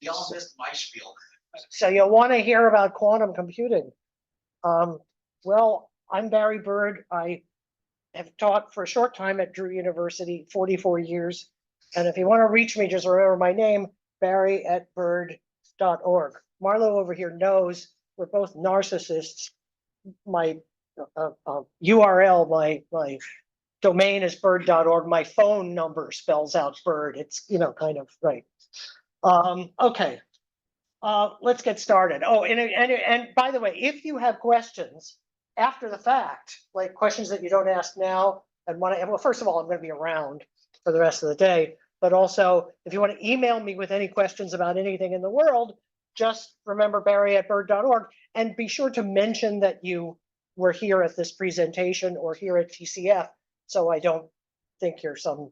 We all missed my spiel. So you'll want to hear about quantum computing. Well, I'm Barry Bird. I have taught for a short time at Drew University, 44 years. And if you want to reach me, just remember my name, barry@bird.org. Marlo over here knows we're both narcissists. My URL, my domain is bird.org. My phone number spells out bird. It's, kind of right. Okay. Let's get started. Oh, and by the way, if you have questions after the fact, like questions that you don't ask now, and well, first of all, I'm going to be around for the rest of the day, but also if you want to email me with any questions about anything in the world, just remember barry@bird.org, and be sure to mention that you were here at this presentation or here at TCF, so I don't think you're some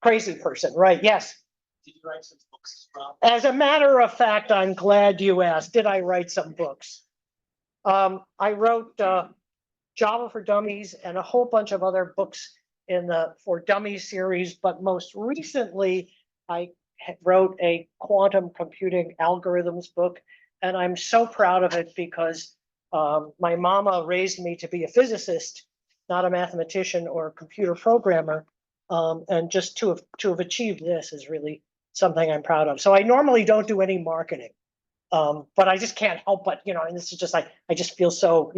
crazy person, right? Yes. Did you write some books, Rob? As a matter of fact, I'm glad you asked. Did I write some books? I wrote Java for Dummies and a whole bunch of other books in the For Dummies series, but most recently, I wrote a quantum computing algorithms book, and I'm so proud of it because my mama raised me to be a physicist, not a mathematician or a computer programmer, and just to have achieved this is really something I'm proud of. So I normally don't do any marketing, but I just can't help but, and this is just like, I just feel so,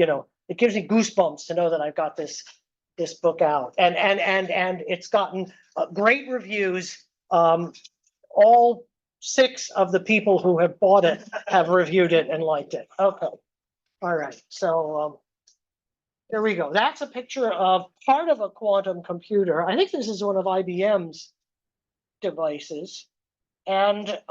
it gives me goosebumps to know that I've got this book out, and it's gotten great reviews. All 6 of the people who have bought it have reviewed it and liked it. Okay, all right, so there we go. That's a picture of part of a quantum computer. I think this is one of IBM's devices. And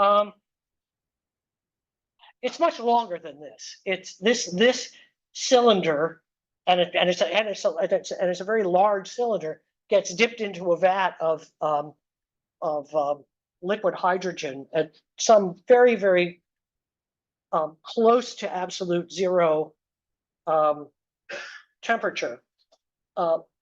it's much longer than this. It's this cylinder, and it's a very large cylinder, gets dipped into a vat of liquid hydrogen at some very, very close to absolute zero temperature.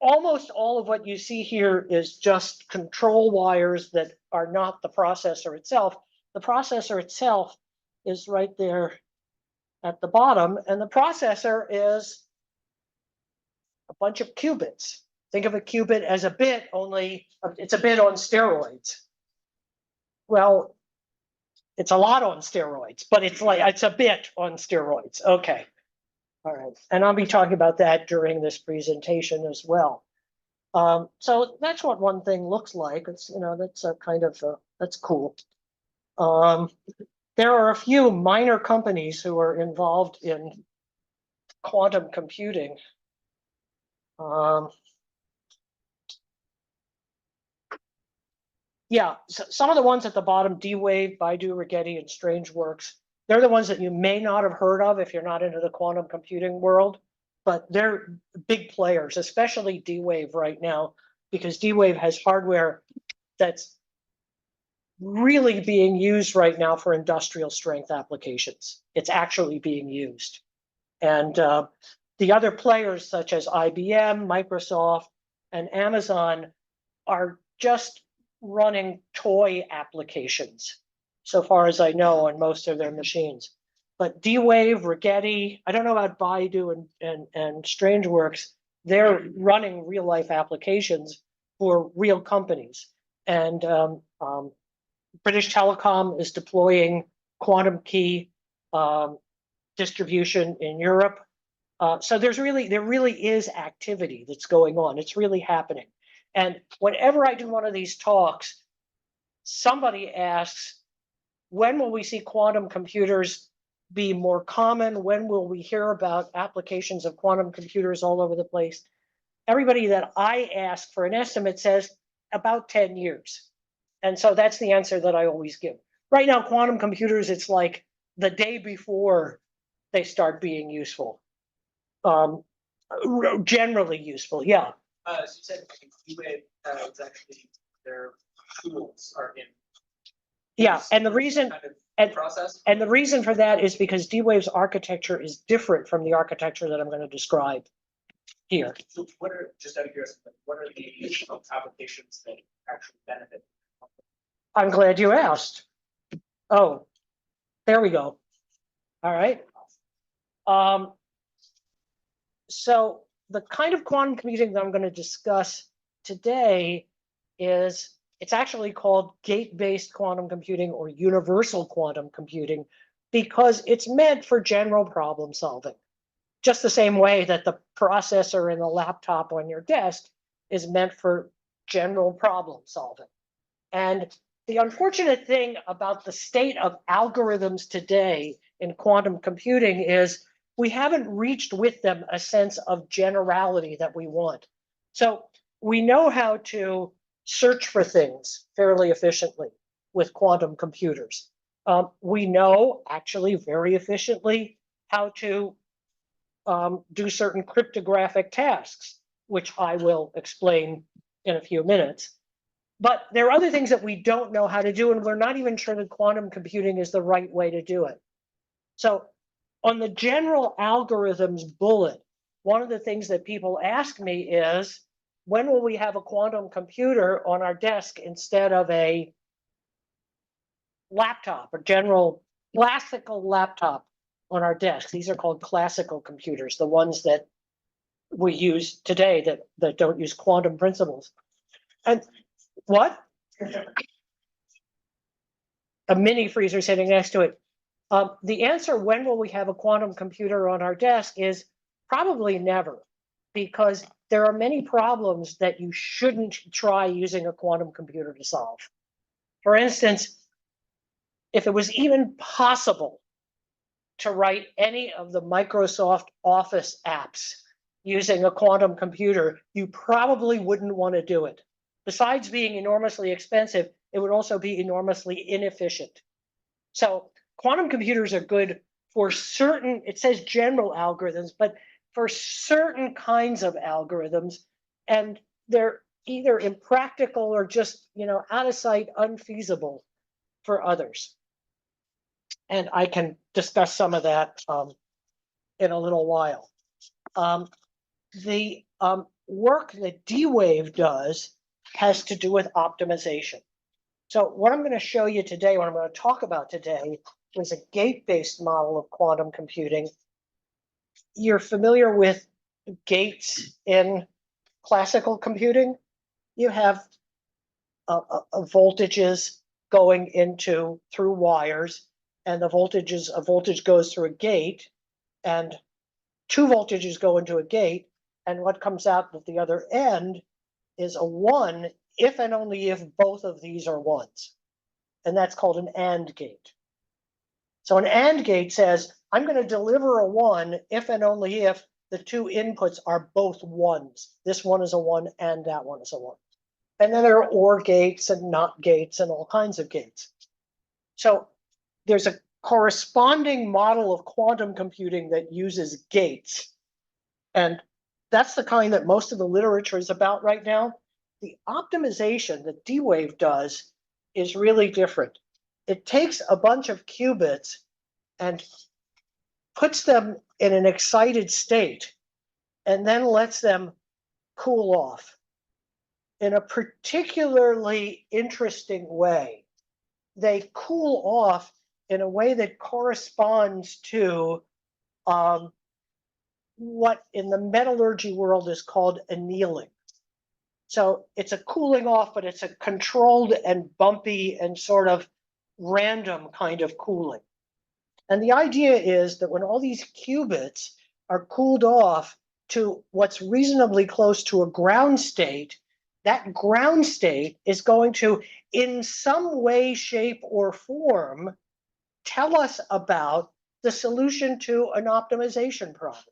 Almost all of what you see here is just control wires that are not the processor itself. The processor itself is right there at the bottom, and the processor is a bunch of qubits. Think of a qubit as a bit, only it's a bit on steroids. Well, it's a lot on steroids, but it's a bit on steroids. Okay. All right, and I'll be talking about that during this presentation as well. So that's what one thing looks like. It's, that's a kind of, that's cool. There are a few minor companies who are involved in quantum computing. Yeah, so some of the ones at the bottom, D-Wave, Baidu, Rigetti, and StrangeWorks, they're the ones that you may not have heard of if you're not into the quantum computing world, but they're big players, especially D-Wave right now, because D-Wave has hardware that's really being used right now for industrial strength applications. It's actually being used. And the other players such as IBM, Microsoft, and Amazon are just running toy applications, so far as I know, on most of their machines. But D-Wave, Rigetti, I don't know about Baidu and StrangeWorks, they're running real life applications for real companies. And British Telecom is deploying quantum key distribution in Europe. So there really is activity that's going on. It's really happening. And whenever I do one of these talks, somebody asks, when will we see quantum computers be more common? When will we hear about applications of quantum computers all over the place? Everybody that I ask for an estimate says about 10 years. And so that's the answer that I always give. Right now, quantum computers, it's like the day before they start being useful. Generally useful, yeah. So you said D-Wave is actually their tools are in. Yeah, and the reason Process. And the reason for that is because D-Wave's architecture is different from the architecture that I'm going to describe here. So what are, just out of curiosity, what are the applications that actually benefit? I'm glad you asked. Oh, there we go. All right. So the kind of quantum computing that I'm going to discuss today is, it's actually called gate-based quantum computing or universal quantum computing because it's meant for general problem solving. Just the same way that the processor in the laptop on your desk is meant for general problem solving. And the unfortunate thing about the state of algorithms today in quantum computing is we haven't reached with them a sense of generality that we want. So we know how to search for things fairly efficiently with quantum computers. We know actually very efficiently how to do certain cryptographic tasks, which I will explain in a few minutes. But there are other things that we don't know how to do, and we're not even sure that quantum computing is the right way to do it. So on the general algorithms bullet, one of the things that people ask me is, when will we have a quantum computer on our desk instead of a laptop, a general classical laptop on our desk? These are called classical computers, the ones that we use today that don't use quantum principles. And what? A mini freezer sitting next to it. The answer, when will we have a quantum computer on our desk, is probably never, because there are many problems that you shouldn't try using a quantum computer to solve. For instance, if it was even possible to write any of the Microsoft Office apps using a quantum computer, you probably wouldn't want to do it. Besides being enormously expensive, it would also be enormously inefficient. So quantum computers are good for certain, it says general algorithms, but for certain kinds of algorithms, and they're either impractical or just, out of sight, unfeasible for others. And I can discuss some of that in a little while. The work that D-Wave does has to do with optimization. So what I'm going to show you today, what I'm going to talk about today, is a gate-based model of quantum computing. You're familiar with gates in classical computing? You have voltages going through wires, and a voltage goes through a gate, and two voltages go into a gate, and what comes out at the other end is a 1 if and only if both of these are 1s. And that's called an AND gate. So an AND gate says, I'm going to deliver a 1 if and only if the two inputs are both 1s. This one is a 1 and that one is a 1. And then there are OR gates and NOT gates and all kinds of gates. So there's a corresponding model of quantum computing that uses gates. And that's the kind that most of the literature is about right now. The optimization that D-Wave does is really different. It takes a bunch of qubits and puts them in an excited state and then lets them cool off in a particularly interesting way. They cool off in a way that corresponds to what in the metallurgy world is called annealing. So it's a cooling off, but it's a controlled and bumpy and sort of random kind of cooling. And the idea is that when all these qubits are cooled off to what's reasonably close to a ground state, that ground state is going to, in some way, shape, or form, tell us about the solution to an optimization problem.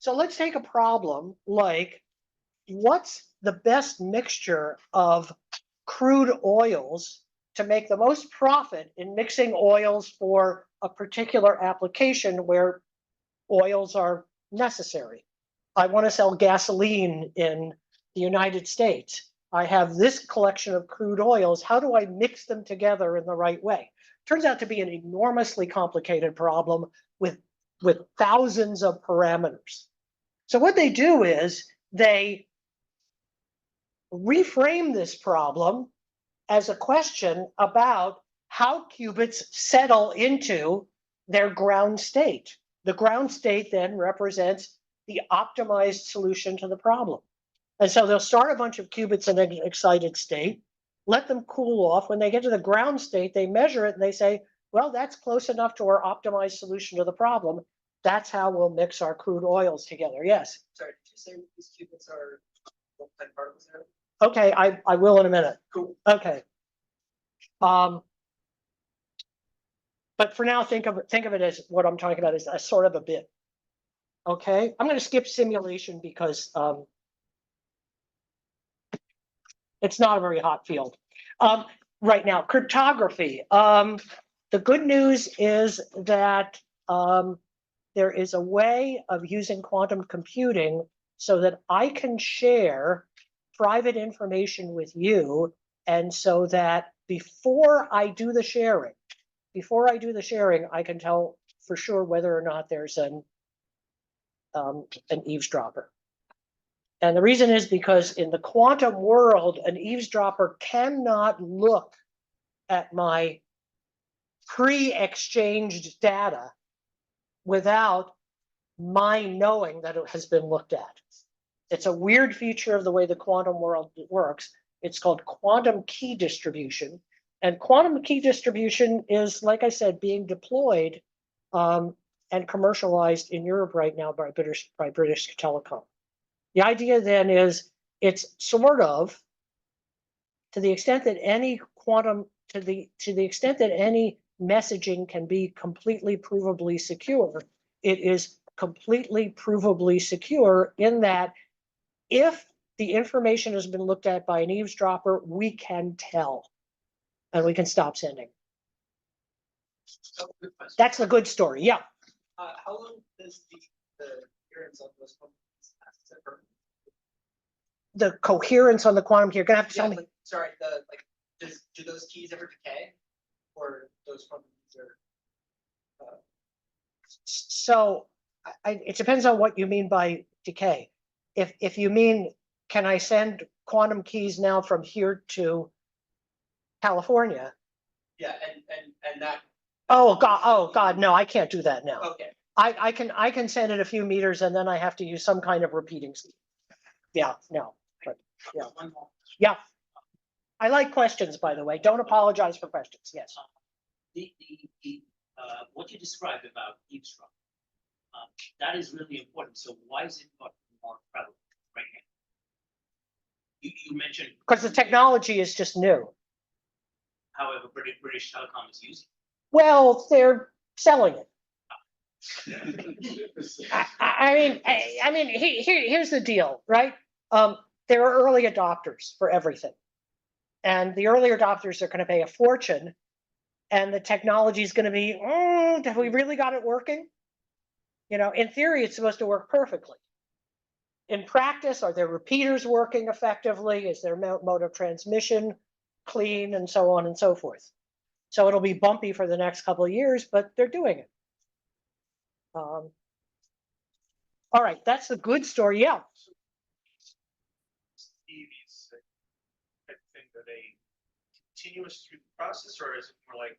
So let's take a problem like, what's the best mixture of crude oils to make the most profit in mixing oils for a particular application where oils are necessary? I want to sell gasoline in the United States. I have this collection of crude oils. How do I mix them together in the right way? Turns out to be an enormously complicated problem with thousands of parameters. So what they do is they reframe this problem as a question about how qubits settle into their ground state. The ground state then represents the optimized solution to the problem. And so they'll start a bunch of qubits in an excited state, let them cool off. When they get to the ground state, they measure it and they say, well, that's close enough to our optimized solution to the problem. That's how we'll mix our crude oils together. Yes. Sorry, did you say these qubits are what type of particles there? Okay, I will in a minute. Cool. Okay. But for now, think of it as what I'm talking about is a sort of a bit. Okay, I'm going to skip simulation because it's not a very hot field right now. Cryptography. The good news is that there is a way of using quantum computing so that I can share private information with you, and so that before I do the sharing, I can tell for sure whether or not there's an eavesdropper. And the reason is because in the quantum world, an eavesdropper cannot look at my pre-exchanged data without my knowing that it has been looked at. It's a weird feature of the way the quantum world works. It's called quantum key distribution. And quantum key distribution is, like I said, being deployed and commercialized in Europe right now by British Telecom. The idea then is it's sort of, to the extent that any quantum, to the extent that any messaging can be completely provably secure, it is completely provably secure in that if the information has been looked at by an eavesdropper, we can tell and we can stop sending. Oh, good question. That's the good story. Yeah. How long does the coherence on those companies last? Is that permanent? The coherence on the quantum key, you're gonna have to tell me. Like, sorry, do those keys ever decay, or those companies are? So it depends on what you mean by decay. If you mean, can I send quantum keys now from here to California? Yeah, and that. Oh God, no, I can't do that now. Okay. I can send it a few meters and then I have to use some kind of repeating scheme. Yeah, no, but yeah. One more. Yeah. I like questions, by the way. Don't apologize for questions. Yes. What you described about eavesdropping, that is really important. So why is it not more prevalent right now? You mentioned. Because the technology is just new. However, British Telecom is using. Well, they're selling it. It. I mean, here's the deal, right? There are early adopters for everything. And the early adopters are going to pay a fortune. And the technology is going to be, have we really got it working? You know, in theory, it's supposed to work perfectly. In practice, are their repeaters working effectively? Is their mode of transmission clean, and so on and so forth? So it'll be bumpy for the next couple of years, but they're doing it. All right, that's the good story. Yeah. EVs type thing, are they continuous through the process, or is it more like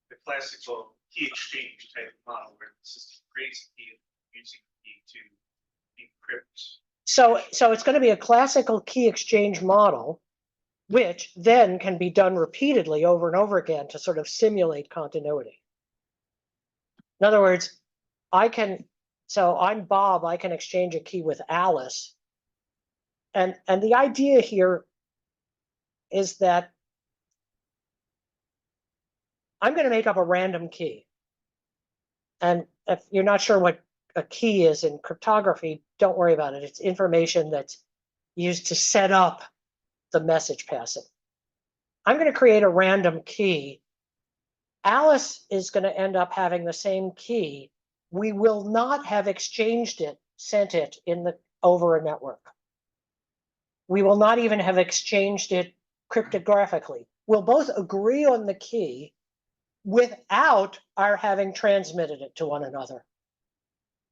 the classical key exchange type model where the system creates a key and using the key to decrypt? So it's going to be a classical key exchange model, which then can be done repeatedly over and over again to sort of simulate continuity. In other words, I'm Bob, I can exchange a key with Alice. And the idea here is that I'm going to make up a random key. And if you're not sure what a key is in cryptography, don't worry about it. It's information that's used to set up the message passing. I'm going to create a random key. Alice is going to end up having the same key. We will not have exchanged it, sent it over a network. We will not even have exchanged it cryptographically. We'll both agree on the key without our having transmitted it to one another.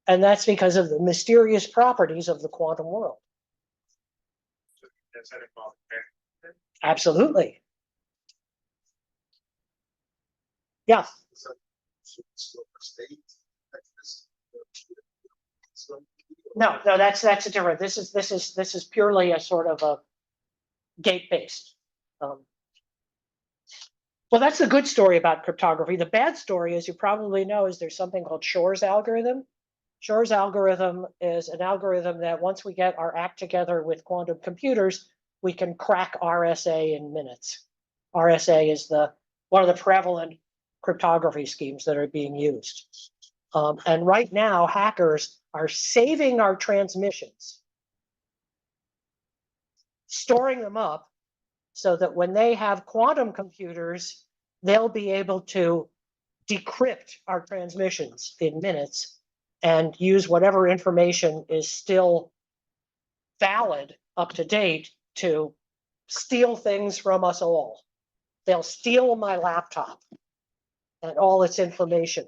And that's because of the mysterious properties of the quantum world. So does that involve? Absolutely. Yeah, So it's still for state, Texas. no, that's a different, this is purely a sort of a gate-based. Well, that's the good story about cryptography. The bad story, as you probably know, is there's something called Shor's algorithm. Shor's algorithm is an algorithm that once we get our act together with quantum computers, we can crack RSA in minutes. RSA is one of the prevalent cryptography schemes that are being used. And right now, hackers are saving our transmissions, storing them up so that when they have quantum computers, they'll be able to decrypt our transmissions in minutes and use whatever information is still valid, up to date, to steal things from us all. They'll steal my laptop and all its information.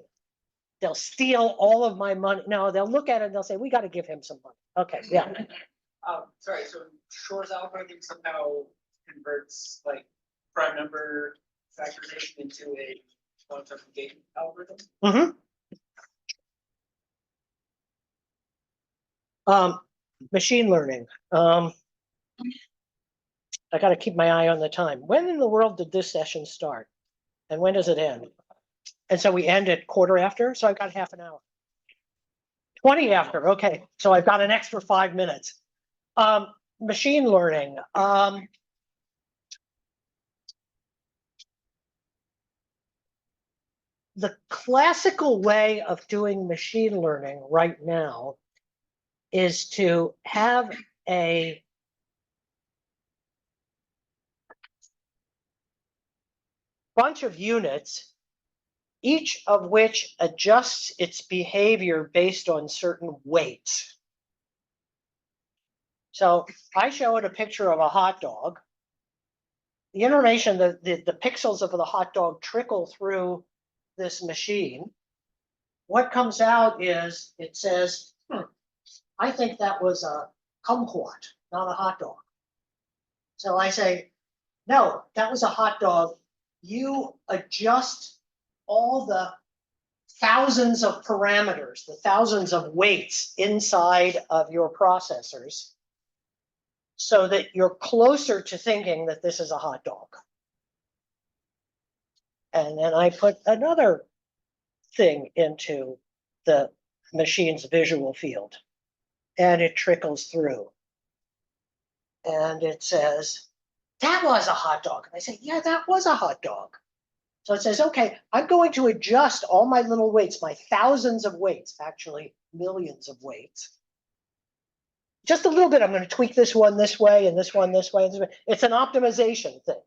They'll steal all of my money. No, they'll look at it and they'll say, we got to give him some money. Okay, yeah. Sorry, so Shor's algorithm somehow converts like prime number factorization into a quantum gate algorithm? Machine learning. I got to keep my eye on the time. When in the world did this session start? And when does it end? And so we end at 1/4 so I've got half an hour. 20 after, okay. So I've got an extra 5 minutes. Machine learning. The classical way of doing machine learning right now is to have a bunch of units, each of which adjusts its behavior based on certain weights. So I showed a picture of a hot dog. The information, the pixels of the hot dog trickle through this machine. What comes out is, it says, I think that was a kumquat, not a hot dog. So I say, no, that was a hot dog. You adjust all the thousands of parameters, the thousands of weights inside of your processors so that you're closer to thinking that this is a hot dog. And then I put another thing into the machine's visual field, and it trickles through. And it says, that was a hot dog. And I say, yeah, that was a hot dog. So it says, okay, I'm going to adjust all my little weights, my thousands of weights, actually millions of weights. Just a little bit, I'm going to tweak this one this way and this one this way and this way. It's an optimization thing.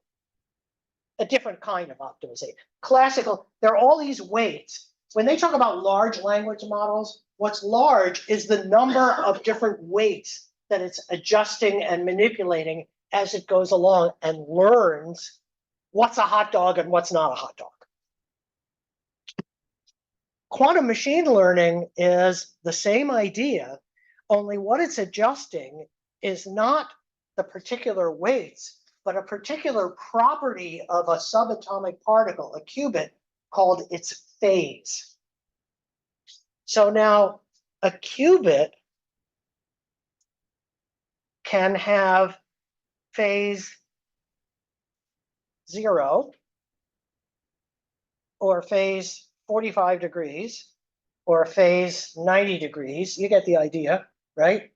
A different kind of optimization. Classical, there are all these weights. When they talk about large language models, what's large is the number of different weights that it's adjusting and manipulating as it goes along and learns what's a hot dog and what's not a hot dog. Quantum machine learning is the same idea, only what it's adjusting is not the particular weights, but a particular property of a subatomic particle, a qubit, called its phase. So now a qubit can have phase 0 or phase 45 degrees or phase 90 degrees. You get the idea, right?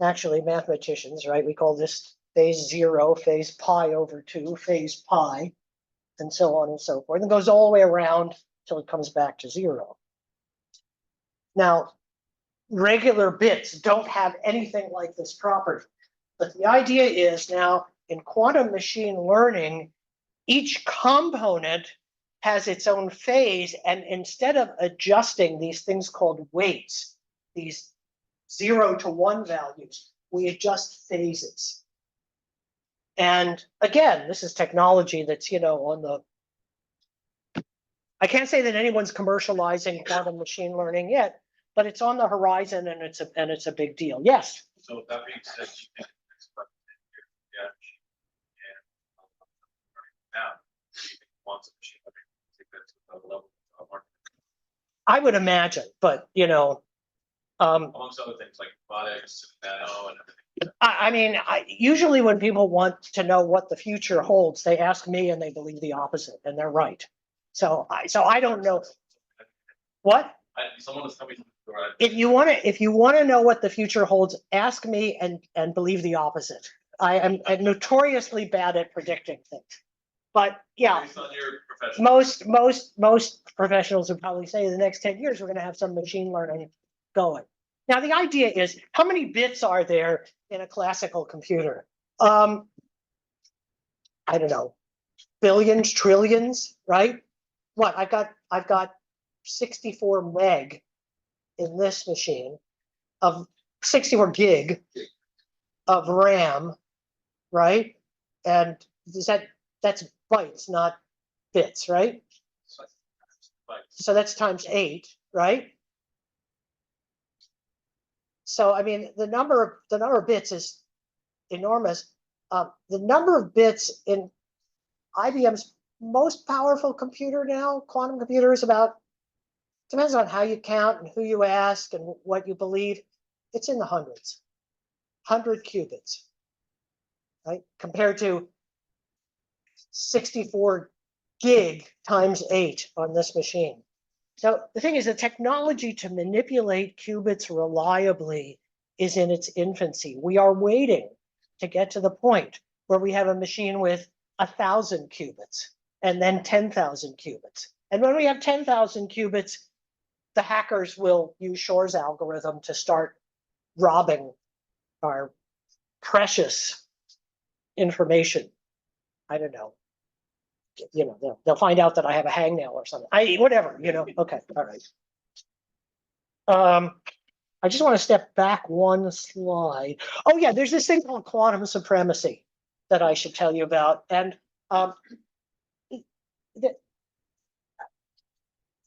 Actually, mathematicians, right? We call this phase 0, phase pi/2, phase pi, and so on and so forth. And goes all the way around till it comes back to 0. Now, regular bits don't have anything like this property. But the idea is now in quantum machine learning, each component has its own phase. And instead of adjusting these things called weights, these 0 to 1 values, we adjust phases. And again, this is technology that's, on the, I can't say that anyone's commercializing quantum machine learning yet, but it's on the horizon and it's a big deal. Yes. So that being said, you think next about 10 years, yeah, and now, do you think quantum machine learning, take that to another I would imagine, but Amongst other things like robotics, nano, and everything. I mean, usually when people want to know what the future holds, they ask me and they believe the opposite, and they're right. So I don't know what. Someone was telling me. If you want to know what the future holds, ask me and believe the opposite. I'm notoriously bad at predicting things, but yeah, Based on your profession. most professionals would probably say the next 10 years we're going to have some machine learning going. Now the idea is, how many bits are there in a classical computer? I don't know, billions, trillions, right? What I've got 64 meg in this machine of 64 gig of RAM, right? And that's bytes, not bits, right? So that's times 8, right? So I mean, the number of bits is enormous. The number of bits in IBM's most powerful computer now, quantum computer, is about, depends on how you count and who you ask and what you believe, it's in the hundreds, 100 qubits, right? Compared to 64 gig times 8 on this machine. So the thing is, the technology to manipulate qubits reliably is in its infancy. We are waiting to get to the point where we have a machine with 1,000 qubits and then 10,000 qubits. And when we have 10,000 qubits, the hackers will use Shor's algorithm to start robbing our precious information. I don't know. They'll find out that I have a hangnail or something. Whatever. Okay, all right. I just want to step back one slide. Oh yeah, there's this thing called quantum supremacy that I should tell you about. And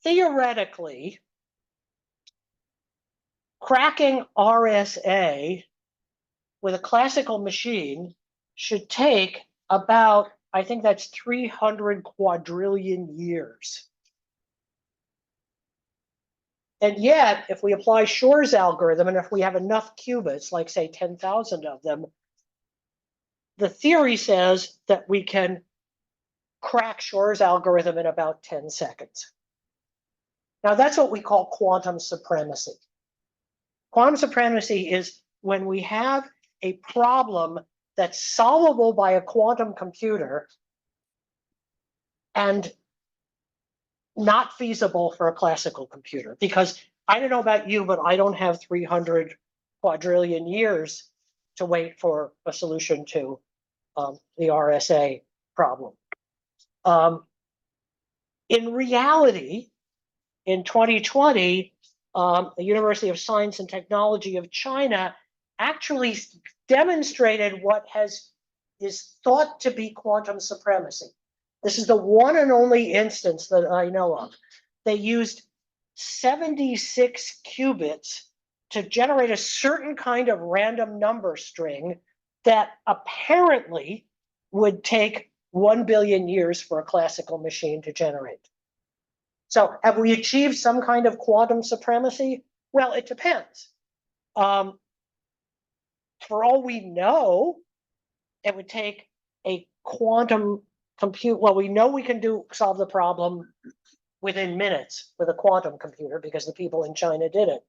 theoretically, cracking RSA with a classical machine should take about, I think that's 300 quadrillion years. And yet, if we apply Shor's algorithm, and if we have enough qubits, like say 10,000 of them, the theory says that we can crack Shor's algorithm in about 10 seconds. Now, that's what we call quantum supremacy. Quantum supremacy is when we have a problem that's solvable by a quantum computer and not feasible for a classical computer. Because I don't know about you, but I don't have 300 quadrillion years to wait for a solution to the RSA problem. In reality, in 2020, the University of Science and Technology of China actually demonstrated what is thought to be quantum supremacy. This is the one and only instance that I know of. They used 76 qubits to generate a certain kind of random number string that apparently would take 1 billion years for a classical machine to generate. So have we achieved some kind of quantum supremacy? Well, it depends. For all we know, it would take a quantum compute. Well, we know we can solve the problem within minutes with a quantum computer because the people in China did it.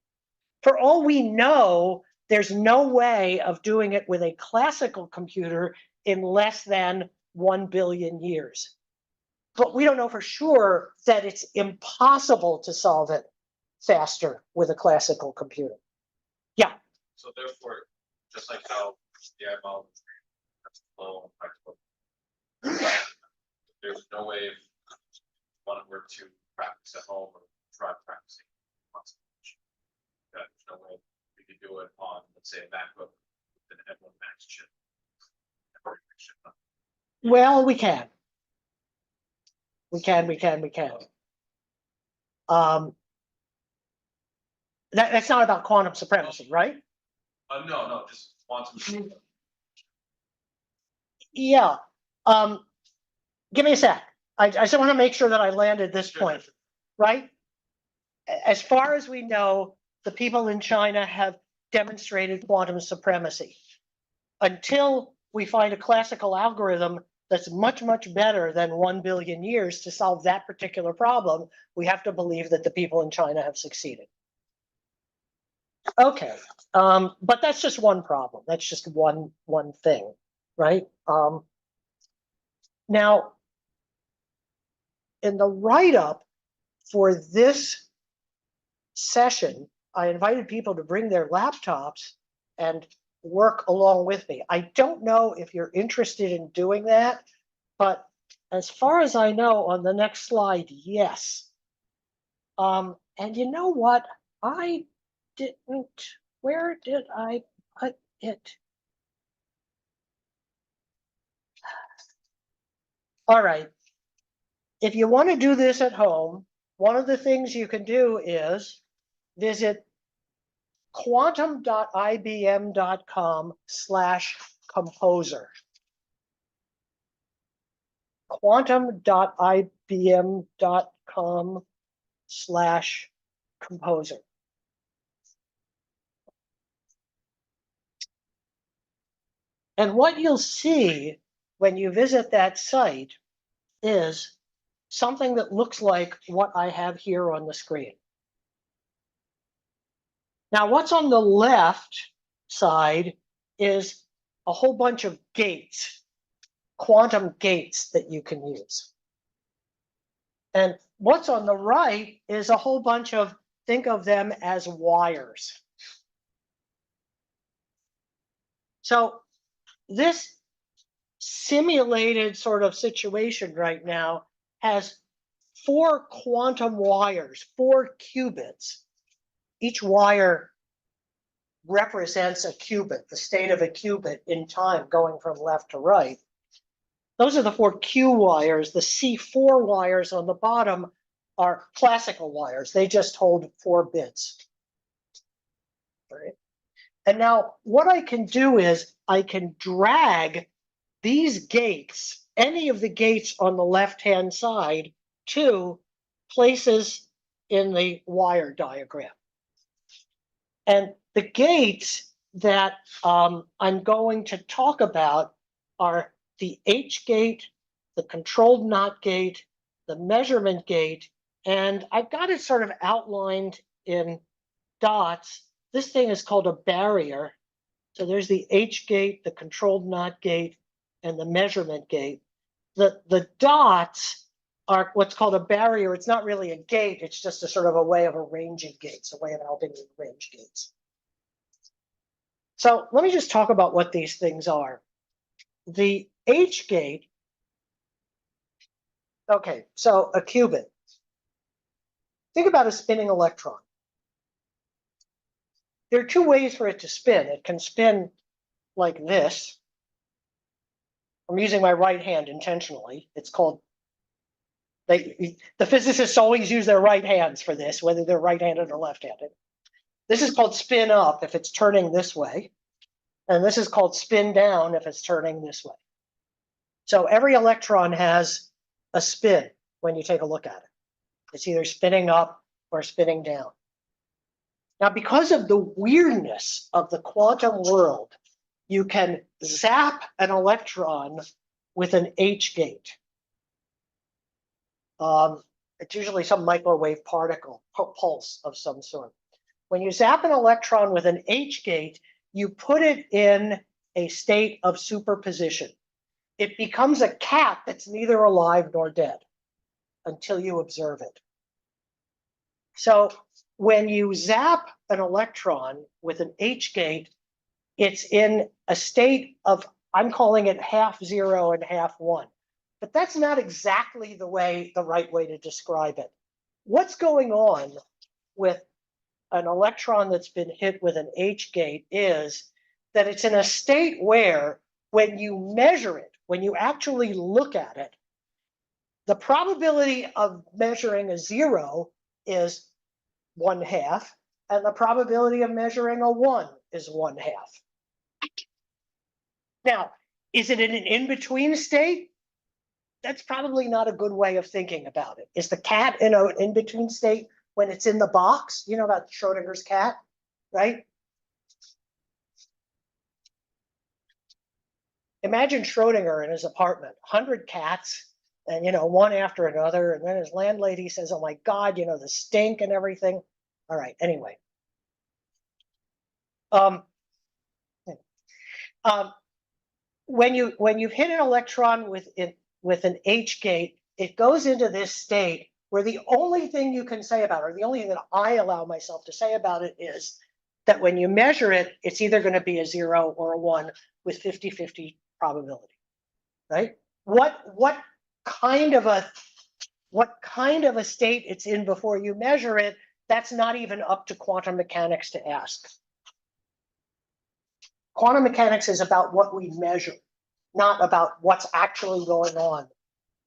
For all we know, there's no way of doing it with a classical computer in less than 1 billion years. But we don't know for sure that it's impossible to solve it faster with a classical computer. Yeah. So therefore, just like how the eyeball is low and practical, there's no way if one were to practice at home or try practicing. There's no way we could do it on, let's say, a MacBook with an M1 Max chip. Well, we can. We can. That's not about quantum supremacy, right? No, just quantum. Yeah. Give me a sec. I just want to make sure that I landed this point, right? as far as we know, the people in China have demonstrated quantum supremacy. Until we find a classical algorithm that's much, much better than 1 billion years to solve that particular problem, we have to believe that the people in China have succeeded. Okay, but that's just one problem. That's just one thing, right? Now, in the write-up for this session, I invited people to bring their laptops and work along with me. I don't know if you're interested in doing that, but as far as I know, on the next slide, yes. And you know what? I didn't, where did I put it? All right. If you want to do this at home, one of the things you can do is visit quantum.ibm.com/composer. quantum.ibm.com/composer. And what you'll see when you visit that site is something that looks like what I have here on the screen. Now, what's on the left side is a whole bunch of gates, quantum gates that you can use. And what's on the right is a whole bunch of, think of them as wires. So this simulated sort of situation right now has 4 quantum wires, 4 qubits. Each wire represents a qubit, the state of a qubit in time going from left to right. Those are the 4 Q wires. The C4 wires on the bottom are classical wires. They just hold 4 bits. Right? And now what I can do is I can drag these gates, any of the gates on the left-hand side, to places in the wire diagram. And the gates that I'm going to talk about are the H gate, the controlled NOT gate, the measurement gate, and I've got it sort of outlined in dots. This thing is called a barrier. So there's the H gate, the controlled NOT gate, and the measurement gate. The dots are what's called a barrier. It's not really a gate. It's just a sort of a way of arranging gates, a way of helping you arrange gates. So let me just talk about what these things are. The H gate, okay, so a qubit. Think about a spinning electron. There are 2 ways for it to spin. It can spin like this. I'm using my right hand intentionally. It's called, the physicists always use their right hands for this, whether they're right-handed or left-handed. This is called spin up if it's turning this way. And this is called spin down if it's turning this way. So every electron has a spin when you take a look at it. It's either spinning up or spinning down. Now, because of the weirdness of the quantum world, you can zap an electron with an H gate. It's usually some microwave particle, pulse of some sort. When you zap an electron with an H gate, you put it in a state of superposition. It becomes a cat that's neither alive nor dead until you observe it. So when you zap an electron with an H gate, it's in a state of, I'm calling it half 0 and half 1. But that's not exactly the right way to describe it. What's going on with an electron that's been hit with an H gate is that it's in a state where when you measure it, when you actually look at it, the probability of measuring a 0 is 1/2, and the probability of measuring a 1 is 1/2. Now, is it in an in-between state? That's probably not a good way of thinking about it. Is the cat in an in-between state when it's in the box, you know about Schrodinger's cat, right? Imagine Schrodinger in his apartment, 100 cats, and one after another, and then his landlady says, "Oh my God, the stink and everything." All right, anyway. Um, when you hit an electron with an H gate, it goes into this state where the only thing you can say about it, or the only thing that I allow myself to say about it, is that when you measure it, it's either going to be a 0 or a 1 with 50-50 probability, right? What kind of a state it's in before you measure it, that's not even up to quantum mechanics to ask. Quantum mechanics is about what we measure, not about what's actually going on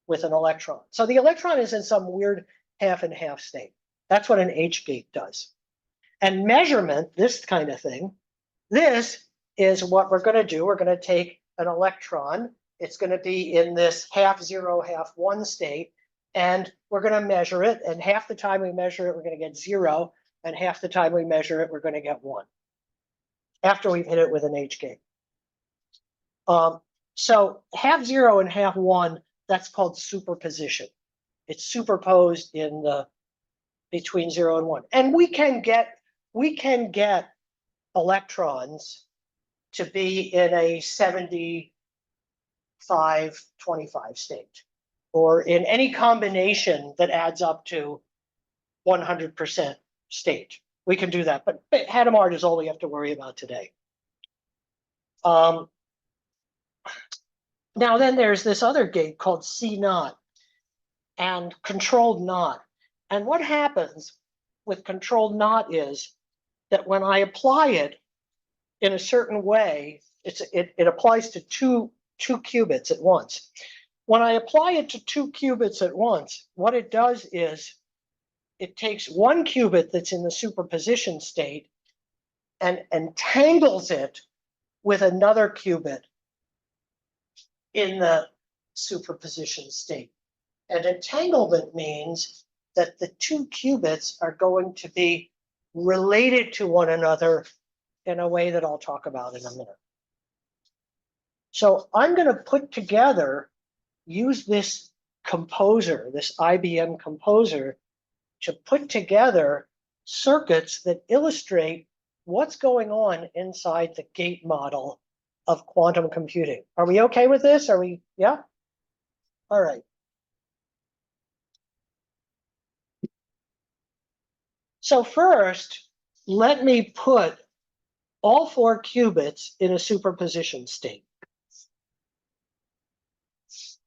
with an electron. So the electron is in some weird half and half state. That's what an H gate does. And measurement, this kind of thing, this is what we're going to do. We're going to take an electron. It's going to be in this half 0, half 1 state, and we're going to measure it. And half the time we measure it, we're going to get 0, and half the time we measure it, we're going to get 1 after we've hit it with an H gate. So half 0 and half 1, that's called superposition. It's superposed in the between 0 and 1. And we can get electrons to be in a 75-25 state, or in any combination that adds up to 100% state. We can do that, but Hadamard is all we have to worry about today. Now then there's this other gate called C0 and controlled not. And what happens with controlled not is that when I apply it in a certain way, it applies to two qubits at once. When I apply it to 2 qubits at once, what it does is it takes 1 qubit that's in the superposition state and entangles it with another qubit in the superposition state. And entanglement means that the 2 qubits are going to be related to one another in a way that I'll talk about in a minute. So I'm going to put together, use this composer, this IBM composer, to put together circuits that illustrate what's going on inside the gate model of quantum computing. Are we okay with this? Are we, yeah? All right. So first, let me put all 4 qubits in a superposition state.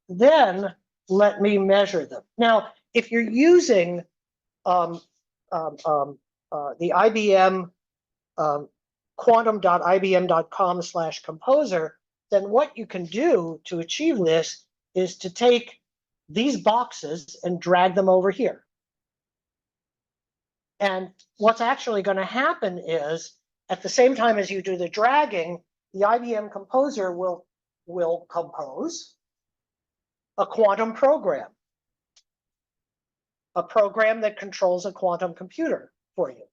Then let me measure them. Now, if you're using the IBM quantum.ibm.com/composer, then what you can do to achieve this is to take these boxes and drag them over here. And what's actually going to happen is, at the same time as you do the dragging, the IBM composer will compose a quantum program, a program that controls a quantum computer for you.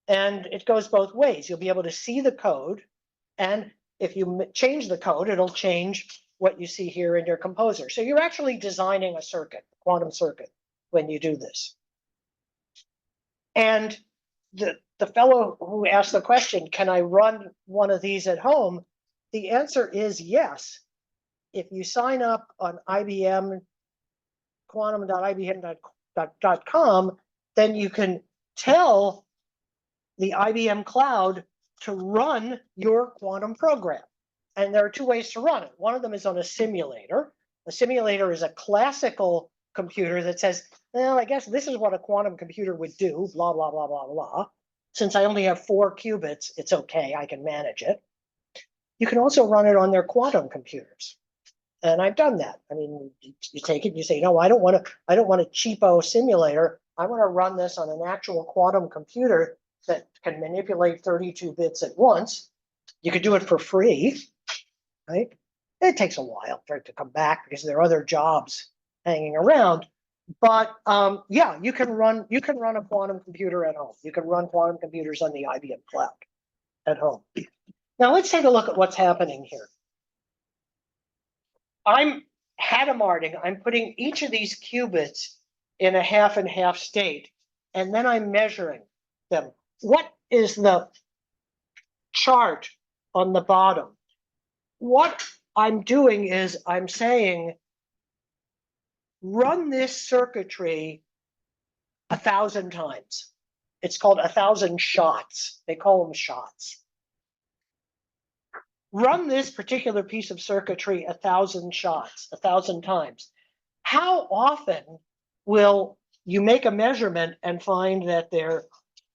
And it goes both ways. You'll be able to see the code, and if you change the code, it'll change what you see here in your composer. So you're actually designing a circuit, a quantum circuit, when you do this. And the fellow who asked the question, can I run one of these at home? The answer is yes. If you sign up on IBM quantum.ibm.com, then you can tell the IBM cloud to run your quantum program. And there are 2 ways to run it. One of them is on a simulator. A simulator is a classical computer that says, well, I guess this is what a quantum computer would do, blah, blah, blah, blah, blah. Since I only have 4 qubits, it's okay, I can manage it. You can also run it on their quantum computers. And I've done that. I mean, you take it and you say, no, I don't want a cheapo simulator. I want to run this on an actual quantum computer that can manipulate 32 bits at once. You could do it for free, right? It takes a while for it to come back because there are other jobs hanging around. But yeah, you can run a quantum computer at home. You can run quantum computers on the IBM cloud at home. Now let's take a look at what's happening here. I'm Hadamarting. I'm putting each of these qubits in a half and half state, and then I'm measuring them. What is the chart on the bottom? What I'm doing is I'm saying, run this circuitry 1,000 times. It's called 1,000 shots. They call them shots. Run this particular piece of circuitry 1,000 shots, 1,000 times. How often will you make a measurement and find that they're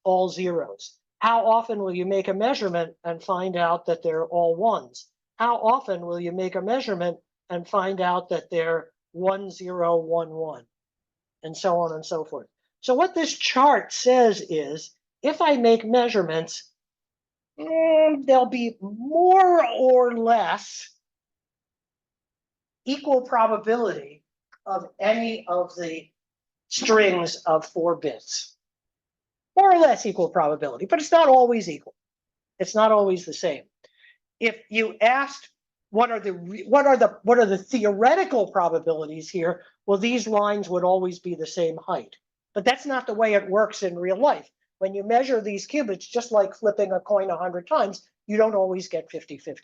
all zeros? How often will you make a measurement and find out that they're all ones? How often will you make a measurement and find out that they're 1, 0, 1, 1, and so on and so forth? So what this chart says is, if I make measurements, there'll be more or less equal probability of any of the strings of 4 bits. More or less equal probability, but it's not always equal. It's not always the same. If you asked what are the theoretical probabilities here, well, these lines would always be the same height. But that's not the way it works in real life. When you measure these qubits, just like flipping a coin 100 times, you don't always get 50-50.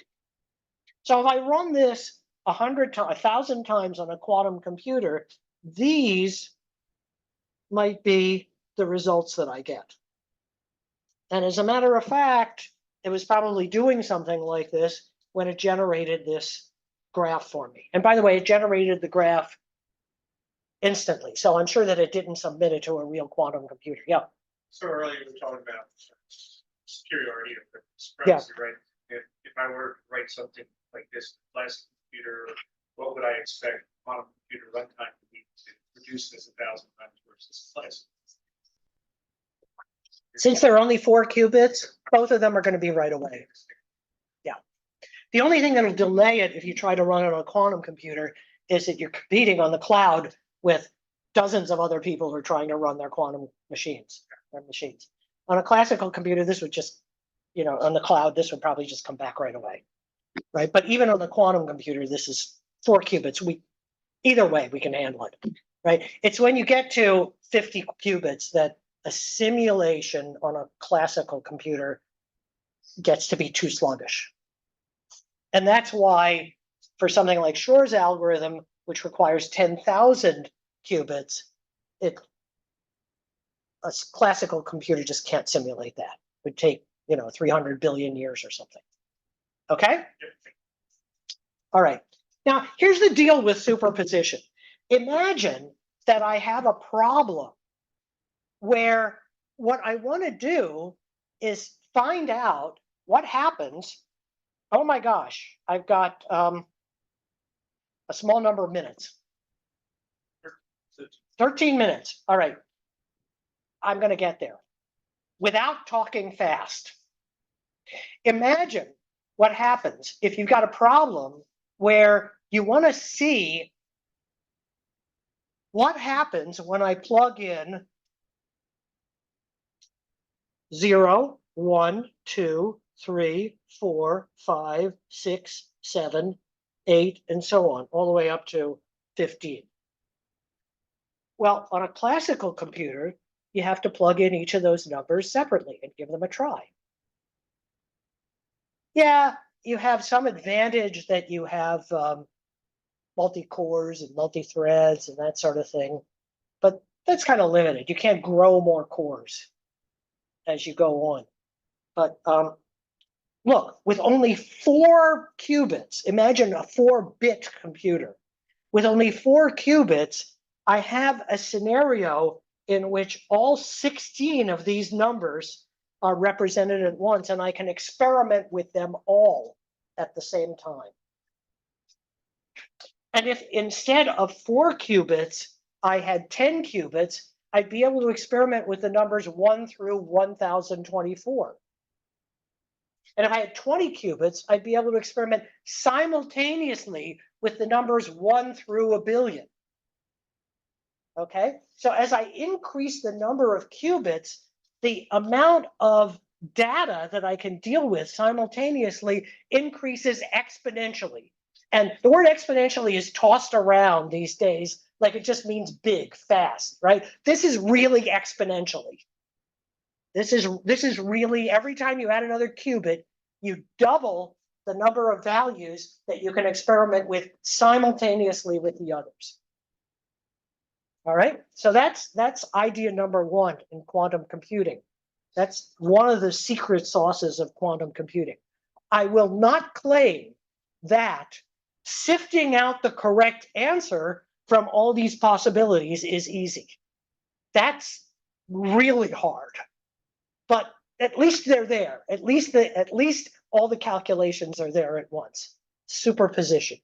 So if I run this 1,000 times on a quantum computer, these might be the results that I get. And as a matter of fact, it was probably doing something like this when it generated this graph for me. And by the way, it generated the graph instantly. So I'm sure that it didn't submit it to a real quantum computer. Yeah. So earlier we were talking about superiority of the supremacy, right? If I were to write something like this, classic computer, what would I expect quantum computer runtime to be to produce this 1,000 times versus classic? Since there are only 4 qubits, both of them are going to be right away. Yeah. The only thing that'll delay it if you try to run it on a quantum computer is that you're competing on the cloud with dozens of other people who are trying to run their quantum machines. On a classical computer, this would just, on the cloud, this would probably just come back right away, right? But even on the quantum computer, this is 4 qubits. Either way, we can handle it, right? It's when you get to 50 qubits that a simulation on a classical computer gets to be too sluggish. And that's why for something like Shor's algorithm, which requires 10,000 qubits, a classical computer just can't simulate that. It would take, 300 billion years or something. Okay? All right. Now, here's the deal with superposition. Imagine that I have a problem where what I want to do is find out what happens. Oh my gosh, I've got a small number of minutes. 13 minutes. All right. I'm going to get there without talking fast. Imagine what happens if you've got a problem where you want to see what happens when I plug in 0, 1, 2, 3, 4, 5, 6, 7, 8, and so on, all the way up to 15. Well, on a classical computer, you have to plug in each of those numbers separately and give them a try. Yeah, you have some advantage that you have multi-cores and multi-threads and that sort of thing, but that's kind of limited. You can't grow more cores as you go on. But look, with only 4 qubits, imagine a 4-bit computer. With only 4 qubits, I have a scenario in which all 16 of these numbers are represented at once, and I can experiment with them all at the same time. And if instead of 4 qubits, I had 10 qubits, I'd be able to experiment with the numbers 1 through 1024. And if I had 20 qubits, I'd be able to experiment simultaneously with the numbers 1 through 1 billion. Okay, so as I increase the number of qubits, the amount of data that I can deal with simultaneously increases exponentially. And the word exponentially is tossed around these days like it just means big, fast, right? This is really exponentially. This is really, every time you add another qubit, you double the number of values that you can experiment with simultaneously with the others. All right, so that's idea number one in quantum computing. That's one of the secret sauces of quantum computing. I will not claim that sifting out the correct answer from all these possibilities is easy. That's really hard. But at least they're there. At least all the calculations are there at once. Superposition.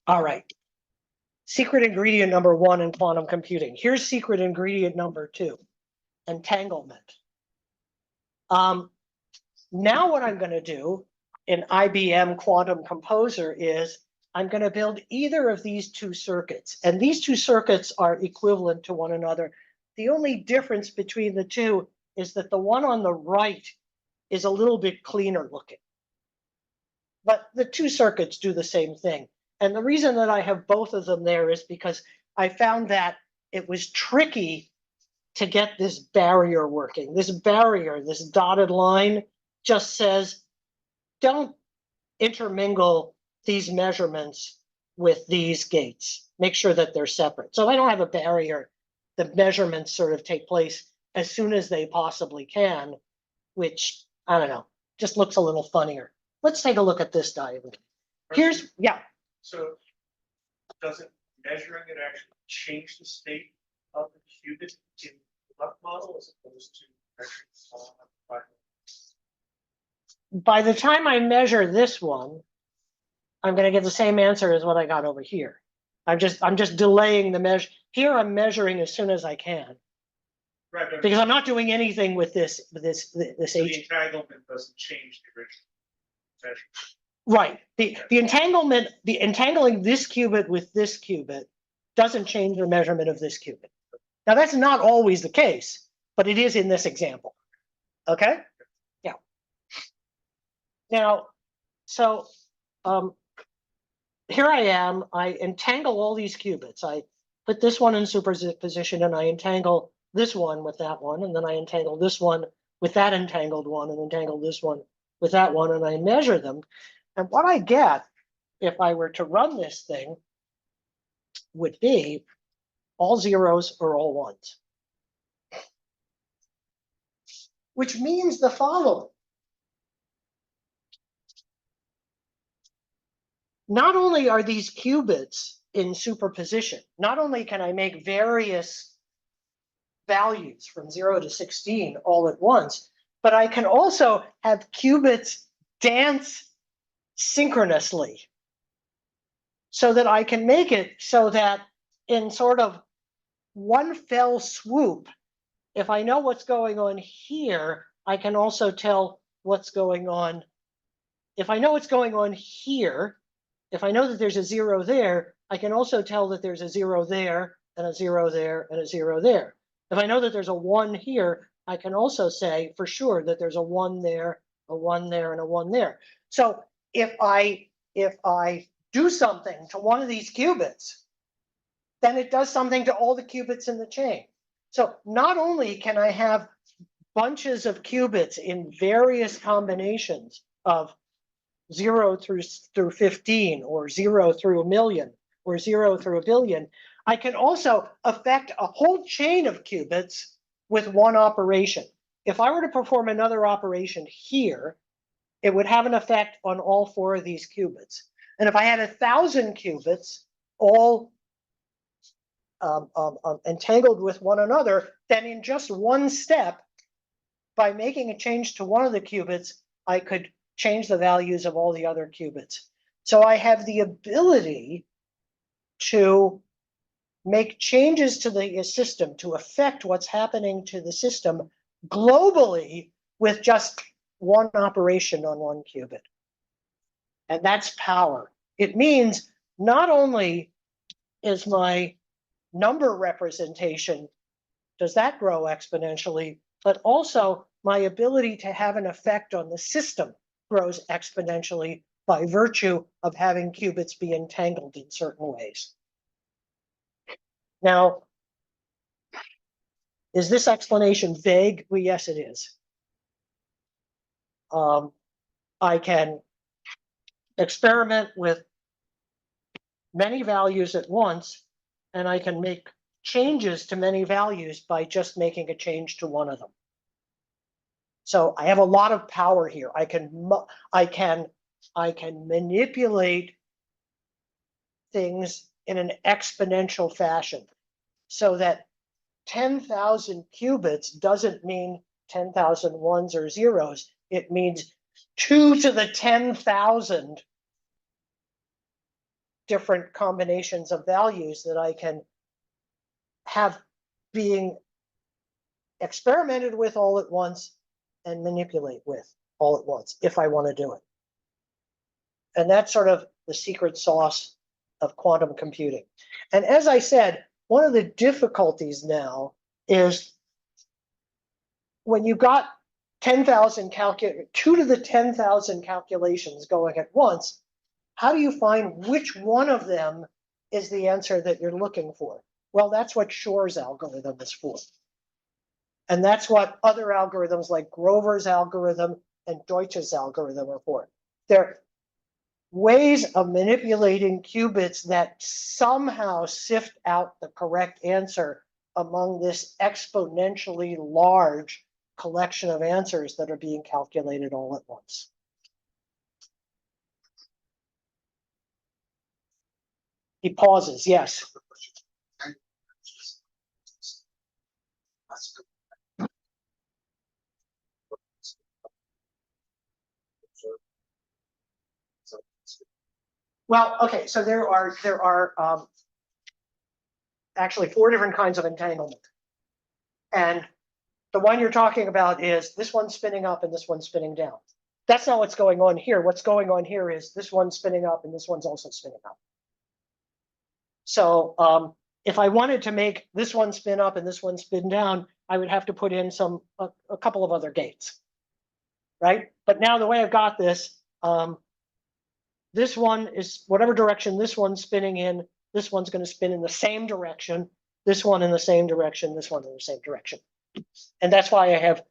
All right. Secret ingredient number one in quantum computing. Here's secret ingredient number two, entanglement. Now what I'm going to do in IBM Quantum Composer is I'm going to build either of these two circuits. And these two circuits are equivalent to one another. The only difference between the two is that the one on the right is a little bit cleaner looking. But the two circuits do the same thing. And the reason that I have both of them there is because I found that it was tricky to get this barrier working. This barrier, this dotted line, just says, don't intermingle these measurements with these gates. Make sure that they're separate. So if I don't have a barrier, the measurements sort of take place as soon as they possibly can, which, I don't know, just looks a little funnier. Let's take a look at this diagram. Here's, yeah. So doesn't measuring it actually change the state of the qubit in the left model as opposed to measuring the all on the right? By the time I measure this one, I'm going to get the same answer as what I got over here. I'm just delaying the measure. Here I'm measuring as soon as I can. Right, but Because I'm not doing anything with this so the entanglement doesn't change the original measure. Right. The entangling this qubit with this qubit doesn't change the measurement of this qubit. Now that's not always the case, but it is in this example. Okay? Yeah. Now, so here I am, I entangle all these qubits. I put this one in superposition and I entangle this one with that one, and then I entangle this one with that entangled one and entangle this one with that one, and I measure them. And what I get, if I were to run this thing, would be all zeros or all ones. Which means the following. Not only are these qubits in superposition, not only can I make various values from 0 to 16 all at once, but I can also have qubits dance synchronously, so that I can make it so that in sort of one fell swoop, if I know what's going on here, I can also tell what's going on. If I know what's going on here, if I know that there's a 0 there, I can also tell that there's a 0 there and a 0 there and a 0 there. If I know that there's a 1 here, I can also say for sure that there's a 1 there, a 1 there, and a 1 there. So if I do something to one of these qubits, then it does something to all the qubits in the chain. So not only can I have bunches of qubits in various combinations of 0 through 15, or 0 through a million, or 0 through a billion, I can also affect a whole chain of qubits with one operation. If I were to perform another operation here, it would have an effect on all 4 of these qubits. And if I had 1,000 qubits, all entangled with one another, then in just one step, by making a change to one of the qubits, I could change the values of all the other qubits. So I have the ability to make changes to the system to affect what's happening to the system globally with just one operation on one qubit. And that's power. It means not only is my number representation, does that grow exponentially? But also my ability to have an effect on the system grows exponentially by virtue of having qubits be entangled in certain ways. Now, is this explanation vague? Well, yes, it is. I can experiment with many values at once, and I can make changes to many values by just making a change to one of them. So I have a lot of power here. I can manipulate things in an exponential fashion so that 10,000 qubits doesn't mean 10,000 ones or zeros. It means 2 to the 10,000 different combinations of values that I can have being experimented with all at once and manipulate with all at once if I want to do it. And that's sort of the secret sauce of quantum computing. And as I said, one of the difficulties now is when you got 10,000 2 to the 10,000 calculations going at once, how do you find which one of them is the answer that you're looking for? Well, that's what Shor's algorithm is for. And that's what other algorithms like Grover's algorithm and Deutsch's algorithm are for. They're ways of manipulating qubits that somehow sift out the correct answer among this exponentially large collection of answers that are being calculated all at once. He pauses, yes. Well, okay, so there are actually 4 different kinds of entanglement. And the one you're talking about is this one spinning up and this one spinning down. That's not what's going on here. What's going on here is this one's spinning up and this one's also spinning up. So if I wanted to make this one spin up and this one spin down, I would have to put in a couple of other gates, right? But now the way I've got this, this one is whatever direction this one's spinning in, this one's going to spin in the same direction, this one in the same direction, this one in the same direction. And that's why I have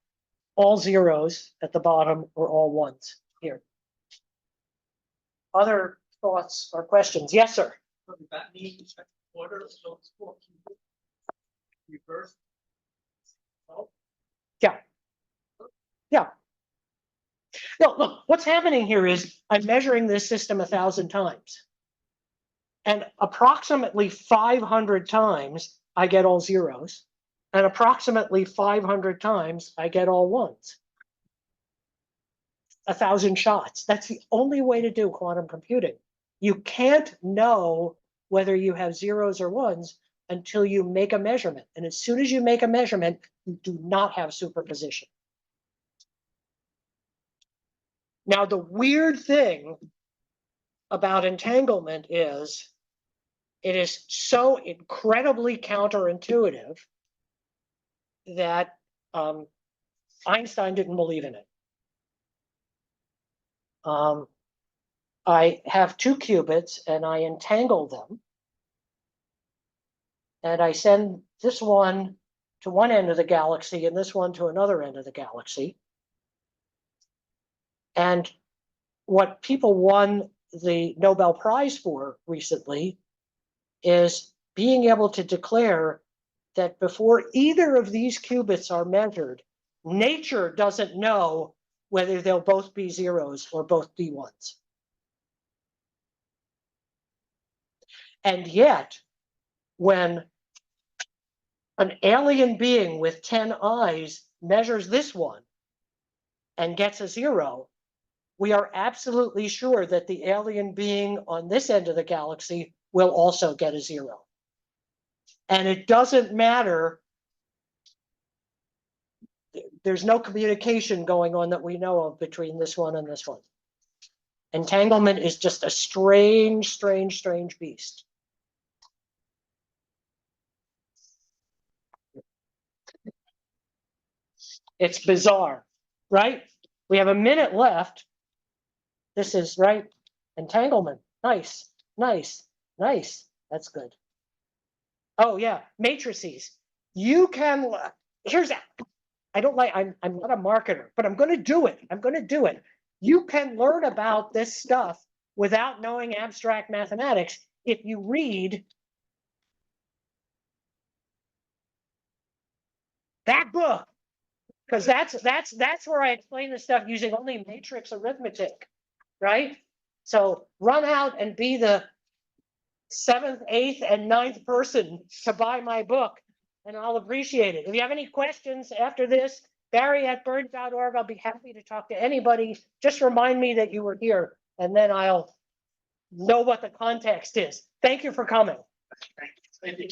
all zeros at the bottom or all ones here. Other thoughts or questions? Yes, sir. So does that mean that order of those 4 qubits reverse? Oh, Yeah. No, look, what's happening here is I'm measuring this system 1,000 times. And approximately 500 times I get all zeros. And approximately 500 times I get all ones. 1,000 shots. That's the only way to do quantum computing. You can't know whether you have zeros or ones until you make a measurement. And as soon as you make a measurement, you do not have superposition. Now, the weird thing about entanglement is it is so incredibly counterintuitive that Einstein didn't believe in it. I have 2 qubits and I entangle them. And I send this one to one end of the galaxy and this one to another end of the galaxy. And what people won the Nobel Prize for recently is being able to declare that before either of these qubits are measured, nature doesn't know whether they'll both be zeros or both be ones. And yet, when an alien being with 10 eyes measures this one and gets a 0, we are absolutely sure that the alien being on this end of the galaxy will also get a 0. And it doesn't matter. There's no communication going on that we know of between this one and this one. Entanglement is just a strange, strange, strange beast. It's bizarre, right? We have a minute left. This is right. Entanglement. Nice, nice, nice. That's good. Oh, yeah. Matrices. You can, here's, I don't like, I'm not a marketer, but I'm going to do it. I'm going to do it. You can learn about this stuff without knowing abstract mathematics if you read that book. Because that's where I explain this stuff using only matrix arithmetic, right? So run out and be the 7th, 8th, and 9th person to buy my book, and I'll appreciate it. If you have any questions after this, Barry@bird.org. I'll be happy to talk to anybody. Just remind me that you were here, and then I'll know what the context is. Thank you for coming. Thank you.